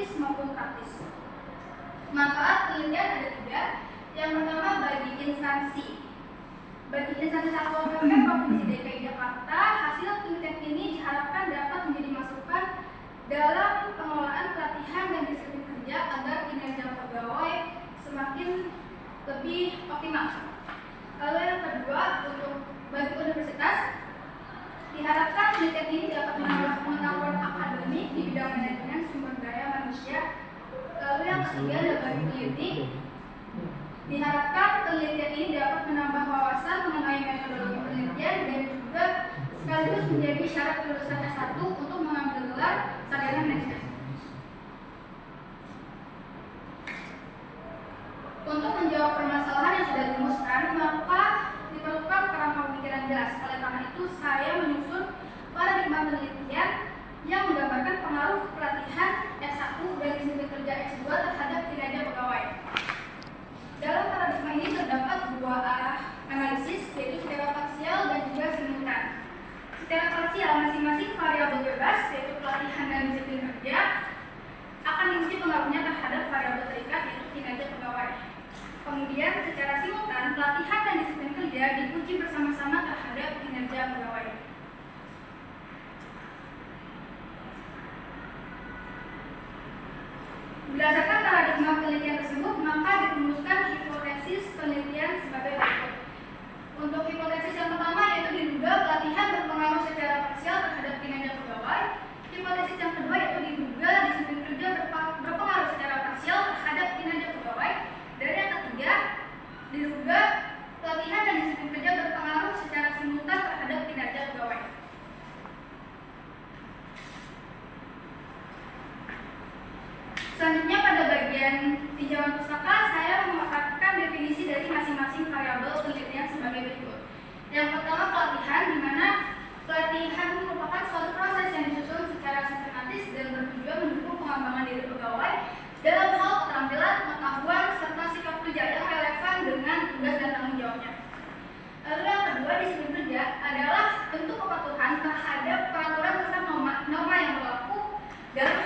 analisis maupun praktis. Manfaat penelitian ada 3. Yang pertama, bagi instansi. Bagi instansi Satuan Pendidikan Provinsi DKI Jakarta, hasil penelitian ini diharapkan dapat menjadi masukan dalam pengelolaan pelatihan dan disiplin kerja agar kinerja pegawai semakin lebih optimal. Lalu yang kedua, untuk bagi universitas, diharapkan penelitian ini dapat menambah pengetahuan akademik di bidang manajemen sumber daya manusia. Lalu yang ketiga adalah bagi peneliti, diharapkan penelitian ini dapat menambah wawasan mengenai metodologi penelitian dan juga sekaligus menjadi syarat kelulusan S1 untuk mengambil gelar sarjana manajemen. Untuk menjawab permasalahan yang sudah dirumuskan, maka diperlukan kerangka pemikiran jelas. Oleh karena itu, saya menyusun paradigma penelitian yang menggambarkan pengaruh pelatihan S1 dan disiplin kerja S2 terhadap kinerja pegawai. Dalam paradigma ini terdapat 2 arah analisis, yaitu secara parsial dan juga simultan. Secara parsial, masing-masing variabel bebas, yaitu pelatihan dan disiplin kerja, akan diuji pengaruhnya terhadap variabel terikat, yaitu kinerja pegawai. Kemudian, secara simultan, pelatihan dan disiplin kerja diuji bersama-sama terhadap kinerja pegawai. Berdasarkan paradigma penelitian tersebut, maka dirumuskan hipotesis penelitian sebagai berikut. Untuk hipotesis yang pertama, yaitu diduga pelatihan berpengaruh secara parsial terhadap kinerja pegawai. Hipotesis yang kedua, yaitu diduga disiplin kerja berpengaruh secara parsial terhadap kinerja pegawai. Dan yang ketiga, diduga pelatihan dan disiplin kerja berpengaruh secara simultan terhadap kinerja pegawai. Selanjutnya, pada bagian tinjauan pustaka, saya memaparkan definisi dari masing-masing variabel penelitian sebagai berikut. Yang pertama, pelatihan, di mana pelatihan merupakan suatu proses yang disusun secara sistematis dan bertujuan mendukung pengembangan diri pegawai dalam hal keterampilan, pengetahuan, serta sikap kerja yang relevan dengan tugas dan tanggung jawabnya. Lalu yang kedua, disiplin kerja adalah bentuk kepatuhan terhadap peraturan serta norma yang berlaku dalam